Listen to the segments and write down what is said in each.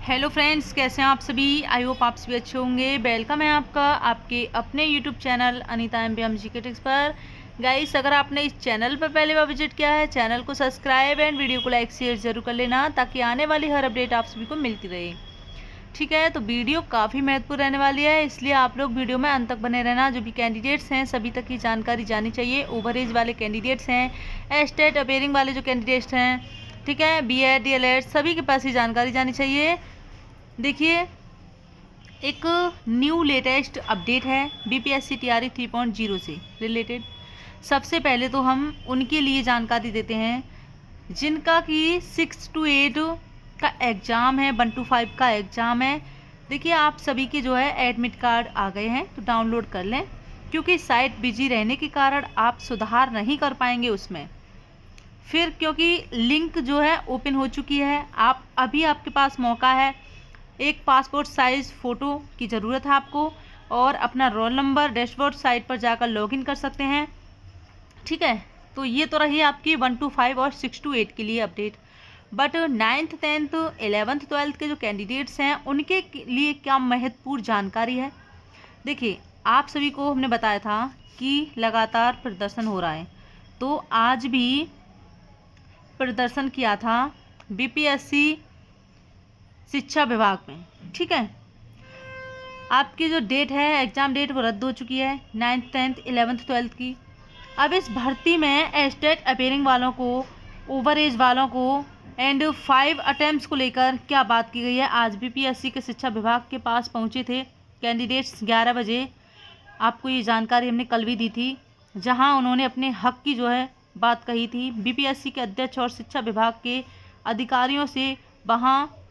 Hello friends, कैसे हैं आप सभी। आई होप आप सभी अच्छे होंगे। वेलकम है आपका आपके अपने YouTube channel Anita MPM GK tips पर। गाइस, अगर आपने इस चैनल पर पहले बार विजिट किया है, चैनल को सब्सक्राइब एंड वीडियो को लाइक शेयर जरूर कर लेना, ताकि आने वाली हर अपडेट आप सभी को मिलती रहे। ठीक है, तो वीडियो काफ़ी महत्वपूर्ण रहने वाली है, इसलिए आप लोग वीडियो में अंत तक बने रहना। जो भी कैंडिडेट्स हैं सभी तक की जानकारी जानी चाहिए। ओवर एज वाले कैंडिडेट्स हैं, एस्टेट अपेयरिंग वाले जो कैंडिडेट्स हैं, ठीक है, बीएड डीएलएड, सभी के पास ये जानकारी जानी चाहिए। देखिए, एक न्यू लेटेस्ट अपडेट है बीपीएससी टीआरई 3.0 से रिलेटेड। सबसे पहले तो हम उनके लिए जानकारी देते हैं जिनका कि 6 to 8 का एग्ज़ाम है, 1 to 5 का एग्ज़ाम है। देखिए, आप सभी के जो है एडमिट कार्ड आ गए हैं, तो डाउनलोड कर लें, क्योंकि साइट बिजी रहने के कारण आप सुधार नहीं कर पाएंगे उसमें। फिर क्योंकि लिंक जो है ओपन हो चुकी है, आपके पास मौका है। एक पासपोर्ट साइज़ फ़ोटो की ज़रूरत है आपको, और अपना रोल नंबर डैशबोर्ड साइट पर जाकर लॉगिन कर सकते हैं। ठीक है, तो ये तो रही आपकी 1 to 5 और 6 to 8 के लिए update. But 9th 10th 11th 12th के जो कैंडिडेट्स हैं उनके लिए क्या महत्वपूर्ण जानकारी है। देखिए, आप सभी को हमने बताया था कि लगातार प्रदर्शन हो रहा है, तो आज भी प्रदर्शन किया था बीपीएससी शिक्षा विभाग में। ठीक है, आपकी जो डेट है, एग्ज़ाम डेट, वो रद्द हो चुकी है 9th 10th 11th 12th की। अब इस भर्ती में एस्टेट अपेयरिंग वालों को, ओवर एज वालों को एंड 5 अटेम्प्ट्स को लेकर क्या बात की गई है। आज बीपीएससी के शिक्षा विभाग के पास पहुंचे थे कैंडिडेट्स 11 बजे। आपको ये जानकारी हमने कल भी दी थी, जहां उन्होंने अपने हक की जो है बात कही थी। बीपीएससी के अध्यक्ष और शिक्षा विभाग के अधिकारियों से वहाँ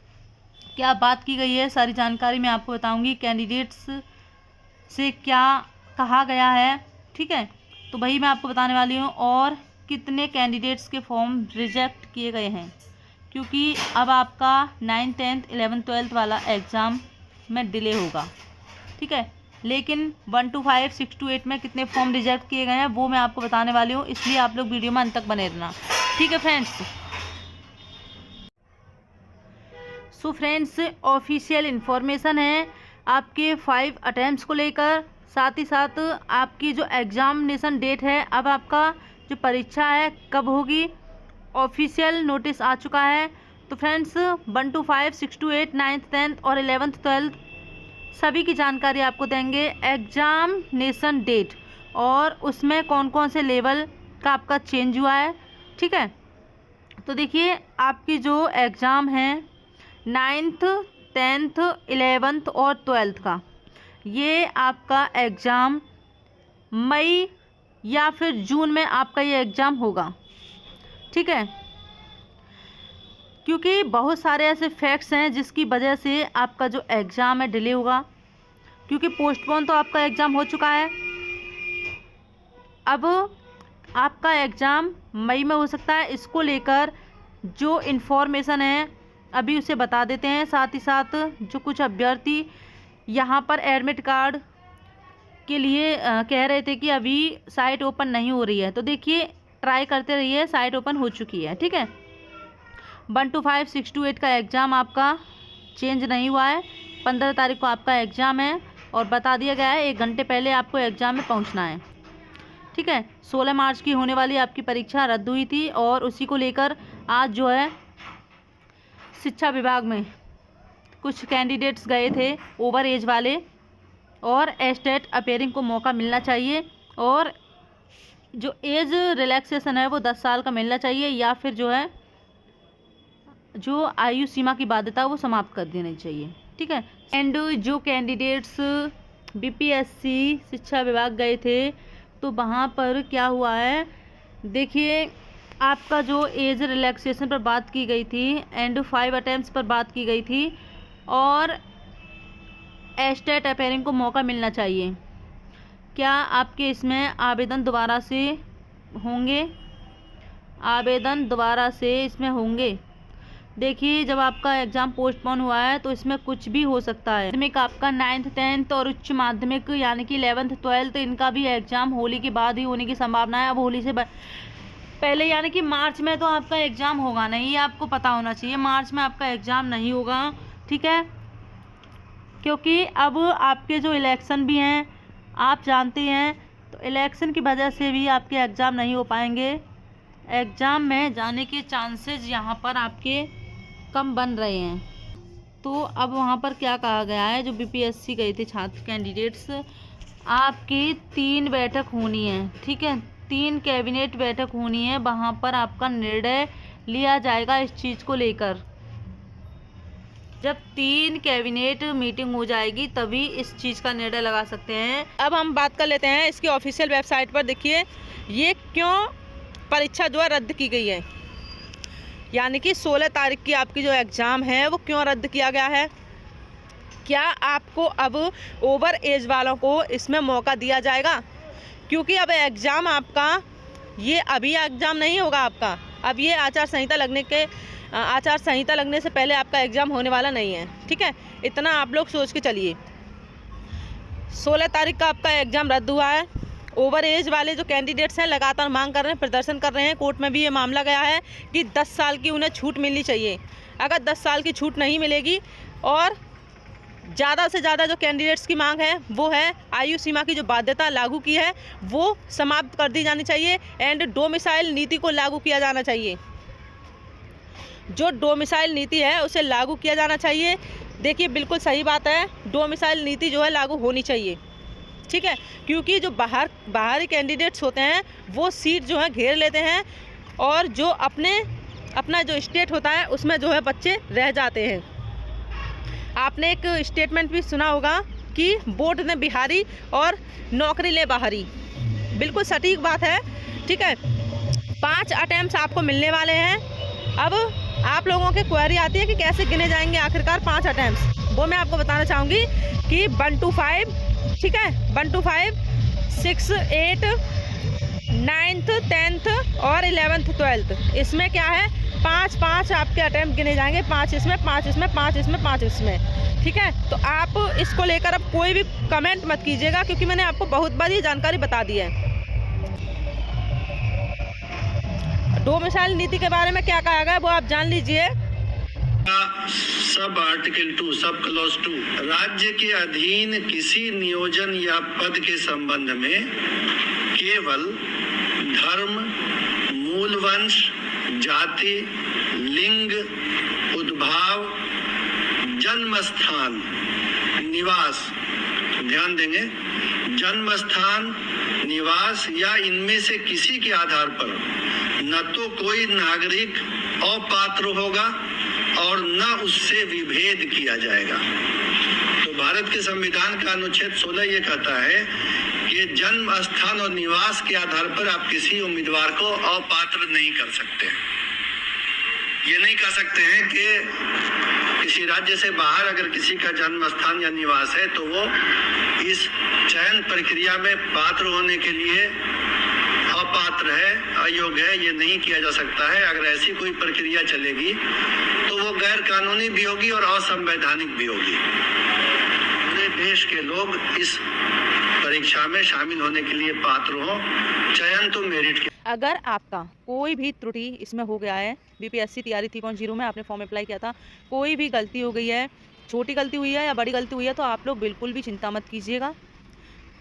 क्या बात की गई है, सारी जानकारी मैं आपको बताऊंगी। कैंडिडेट्स से क्या कहा गया है, ठीक है, तो वही मैं आपको बताने वाली हूँ। और कितने कैंडिडेट्स के फॉर्म रिजेक्ट किए गए हैं, क्योंकि अब आपका 9th 10th 11th 12th वाला एग्ज़ाम में डिले होगा। ठीक है, लेकिन 1 to 5 6 to 8 में कितने फॉर्म रिजेक्ट किए गए हैं वो मैं आपको बताने वाली हूँ, इसलिए आप लोग वीडियो में अंत तक बने रहना। ठीक है friends. So friends, official information है आपके 5 अटेम्प्ट्स को लेकर, साथ ही साथ आपकी जो एग्ज़ामिनेशन डेट है, अब आपका जो परीक्षा है कब होगी, ऑफिशियल नोटिस आ चुका है। तो friends, 1 to 5 6 to 8 9th 10th और 11th 12th सभी की जानकारी आपको देंगे। एग्ज़ामिनेशन डेट और उसमें कौन कौन से लेवल का आपका चेंज हुआ है। ठीक है, तो देखिए, आपकी जो एग्ज़ाम है 9th 10th 11th और 12th का, ये आपका एग्ज़ाम मई या फिर जून में आपका ये एग्ज़ाम होगा। ठीक है, क्योंकि बहुत सारे ऐसे फैक्ट्स हैं जिसकी वजह से आपका जो एग्ज़ाम है डिले होगा, क्योंकि पोस्टपोन तो आपका एग्ज़ाम हो चुका है। अब आपका एग्ज़ाम मई में हो सकता है। इसको लेकर जो इन्फॉर्मेशन है अभी उसे बता देते हैं। साथ ही साथ जो कुछ अभ्यर्थी यहाँ पर एडमिट कार्ड के लिए कह रहे थे कि अभी साइट ओपन नहीं हो रही है, तो देखिए, ट्राई करते रहिए, साइट ओपन हो चुकी है। ठीक है, 1 to 5 6 to 8 का एग्ज़ाम आपका चेंज नहीं हुआ है। 15 तारीख को आपका एग्ज़ाम है और बता दिया गया है 1 घंटे पहले आपको एग्ज़ाम में पहुंचना है। ठीक है, 16 मार्च की होने वाली आपकी परीक्षा रद्द हुई थी, और उसी को लेकर आज जो है शिक्षा विभाग में कुछ कैंडिडेट्स गए थे ओवर एज वाले, और एस्टेट अपेयरिंग को मौका मिलना चाहिए, और जो एज रिलैक्सेशन है वो 10 साल का मिलना चाहिए, या फिर जो है जो आयु सीमा की बाध्यता वो समाप्त कर देनी चाहिए। ठीक है, एंड जो कैंडिडेट्स बीपीएससी शिक्षा विभाग गए थे, तो वहाँ पर क्या हुआ है, देखिए, आपका जो एज रिलैक्सेशन पर बात की गई थी एंड 5 अटेम्प्ट्स पर बात की गई थी, और एस्टेट अपेयरिंग को मौका मिलना चाहिए। क्या आपके इसमें आवेदन दोबारा से होंगे? आवेदन दोबारा से इसमें होंगे। देखिए, जब आपका एग्ज़ाम पोस्टपोन हुआ है तो इसमें कुछ भी हो सकता है। माध्यमिक आपका 9th 10th और उच्च माध्यमिक यानी कि 11th 12th, इनका भी एग्ज़ाम होली के बाद ही होने की संभावना है। अब होली से पहले यानी कि मार्च में तो आपका एग्ज़ाम होगा नहीं, ये आपको पता होना चाहिए। मार्च में आपका एग्ज़ाम नहीं होगा, ठीक है, क्योंकि अब आपके जो इलेक्शन भी हैं आप जानते हैं, तो इलेक्शन की वजह से भी आपके एग्ज़ाम नहीं हो पाएंगे। एग्ज़ाम में जाने के चांसेस यहाँ पर आपके कम बन रहे हैं। तो अब वहाँ पर क्या कहा गया है, जो बीपीएससी गए थे छात्र कैंडिडेट्स, आपकी 3 बैठक होनी है, ठीक है, 3 कैबिनेट बैठक होनी है, वहाँ पर आपका निर्णय लिया जाएगा इस चीज़ को लेकर। जब 3 कैबिनेट मीटिंग हो जाएगी तभी इस चीज़ का निर्णय लगा सकते हैं। अब हम बात कर लेते हैं इसकी ऑफिशियल वेबसाइट पर। देखिए ये क्यों परीक्षा जो है रद्द की गई है, यानी कि 16 तारीख की आपकी जो एग्ज़ाम है वो क्यों रद्द किया गया है। क्या आपको अब ओवर एज वालों को इसमें मौका दिया जाएगा, क्योंकि अब एग्ज़ाम आपका ये अभी एग्ज़ाम नहीं होगा आपका, अब ये आचार संहिता लगने से पहले आपका एग्ज़ाम होने वाला नहीं है, ठीक है, इतना आप लोग सोच के चलिए। 16 तारीख का आपका एग्ज़ाम रद्द हुआ है। ओवर एज वाले जो कैंडिडेट्स हैं लगातार मांग कर रहे हैं, प्रदर्शन कर रहे हैं, कोर्ट में भी ये मामला गया है कि 10 साल की उन्हें छूट मिलनी चाहिए। अगर 10 साल की छूट नहीं मिलेगी और ज़्यादा से ज़्यादा जो कैंडिडेट्स की मांग है वो है आयु सीमा की जो बाध्यता लागू की है वो समाप्त कर दी जानी चाहिए एंड डोमिसाइल नीति को लागू किया जाना चाहिए। जो डोमिसाइल नीति है उसे लागू किया जाना चाहिए। देखिए बिल्कुल सही बात है, डोमिसाइल नीति जो है लागू होनी चाहिए, ठीक है, क्योंकि जो बाहरी कैंडिडेट्स होते हैं वो सीट जो है घेर लेते हैं और जो अपना जो स्टेट होता है उसमें जो है बच्चे रह जाते हैं। आपने एक स्टेटमेंट भी सुना होगा कि वोट ने बिहारी और नौकरी ले बाहरी, बिल्कुल सटीक बात है, ठीक है। 5 अटेम्प्ट आपको मिलने वाले हैं। अब आप लोगों की क्वेरी आती है कि कैसे गिने जाएंगे आखिरकार 5 अटेम्प्ट, वो मैं आपको बताना चाहूँगी कि 1 to 5, ठीक है, 1 to 5, 6, 8, 9th, 10th और 11th, 12th, इसमें क्या है 5-5 आपके अटेम्प्ट गिने जाएंगे, 5 इसमें, 5 इसमें, 5 इसमें, 5 इसमें, ठीक है। तो आप इसको लेकर अब कोई भी कमेंट मत कीजिएगा, क्योंकि मैंने आपको बहुत बार ये जानकारी बता दी है। डोमिसाइल नीति के बारे में क्या कहा गया वो आप जान लीजिए। सब आर्टिकल 2 सब क्लॉज 2 राज्य के अधीन किसी नियोजन या पद के संबंध में केवल धर्म, मूल वंश, जाति, लिंग, उद्भाव, जन्म स्थान, निवास, ध्यान देंगे, जन्म स्थान, निवास या इनमें से किसी के आधार पर न तो कोई नागरिक अपात्र होगा और न उससे विभेद किया जाएगा। तो भारत के संविधान का अनुच्छेद 16 ये कहता है कि जन्म स्थान और निवास के आधार पर आप किसी उम्मीदवार को अपात्र नहीं कर सकते। ये नहीं कह सकते हैं कि किसी राज्य से बाहर अगर किसी का जन्म स्थान या निवास है तो वो इस चयन प्रक्रिया में पात्र होने के लिए अपात्र है, अयोग्य है, ये नहीं किया जा सकता है। अगर ऐसी कोई प्रक्रिया चलेगी तो वो गैर कानूनी भी होगी और असंवैधानिक भी होगी। पूरे देश के लोग इस परीक्षा में शामिल होने के लिए पात्र हों, चयन तो मेरिट के। अगर आपका कोई भी त्रुटि इसमें हो गया है, बीपीएससी तैयारी 3.0 में आपने फॉर्म अप्लाई किया था, कोई भी गलती हो गई है, छोटी गलती हुई है या बड़ी गलती हुई है, तो आप लोग बिल्कुल भी चिंता मत कीजिएगा,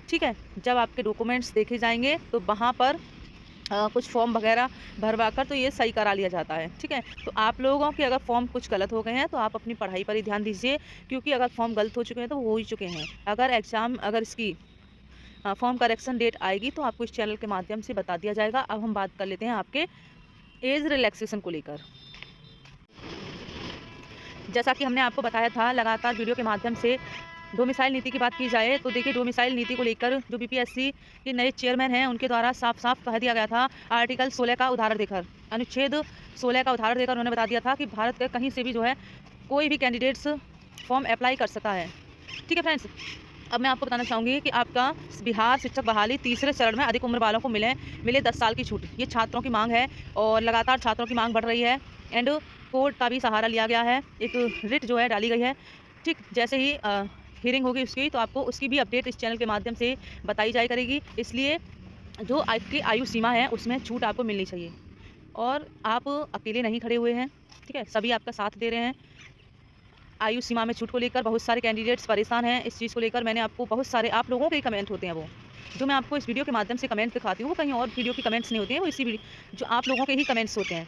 ठीक है। जब आपके डॉक्यूमेंट्स देखे जाएंगे तो वहाँ पर कुछ फॉर्म वगैरह भरवा कर तो ये सही करा लिया जाता है, ठीक है। तो आप लोगों के अगर फॉर्म कुछ गलत हो गए हैं तो आप अपनी पढ़ाई पर ही ध्यान दीजिए, क्योंकि अगर फॉर्म गलत हो चुके हैं तो हो ही चुके हैं। अगर इसकी फॉर्म करेक्शन डेट आएगी तो आपको इस चैनल के माध्यम से बता दिया जाएगा। अब हम बात कर लेते हैं आपके एज रिलैक्सेशन को लेकर। जैसा कि हमने आपको बताया था, लगातार वीडियो के माध्यम से डोमिसाइल नीति की बात की जाए तो देखिए डोमिसाइल नीति को लेकर जो बीपीएससी के नए चेयरमैन हैं उनके द्वारा साफ साफ कह दिया गया था, आर्टिकल 16 का उदाहरण देकर, अनुच्छेद 16 का उदाहरण देकर उन्होंने बता दिया था कि भारत के कहीं से भी जो है कोई भी कैंडिडेट्स फॉर्म अप्लाई कर सकता है, ठीक है फ्रेंड्स। अब मैं आपको बताना चाहूँगी कि आपका बिहार शिक्षक बहाली तीसरे चरण में अधिक उम्र वालों को मिले 10 साल की छूट। ये छात्रों की मांग है और लगातार छात्रों की मांग बढ़ रही है एंड कोर्ट का भी सहारा लिया गया है, एक रिट जो है डाली गई है, ठीक। जैसे ही हियरिंग होगी उसकी तो आपको उसकी भी अपडेट इस चैनल के माध्यम से बताई जाया करेगी। इसलिए जो आपकी आयु सीमा है उसमें छूट आपको मिलनी चाहिए और आप अकेले नहीं खड़े हुए हैं, ठीक है, सभी आपका साथ दे रहे हैं। आयु सीमा में छूट को लेकर बहुत सारे कैंडिडेट्स परेशान हैं। इस चीज़ को लेकर मैंने आपको बहुत सारे आप लोगों के कमेंट होते हैं वो जो मैं आपको इस वीडियो के माध्यम से कमेंट दिखाती हूँ, वो कहीं और वीडियो की कमेंट्स नहीं होती हैं, वो इसी जो आप लोगों के ही कमेंट्स होते हैं।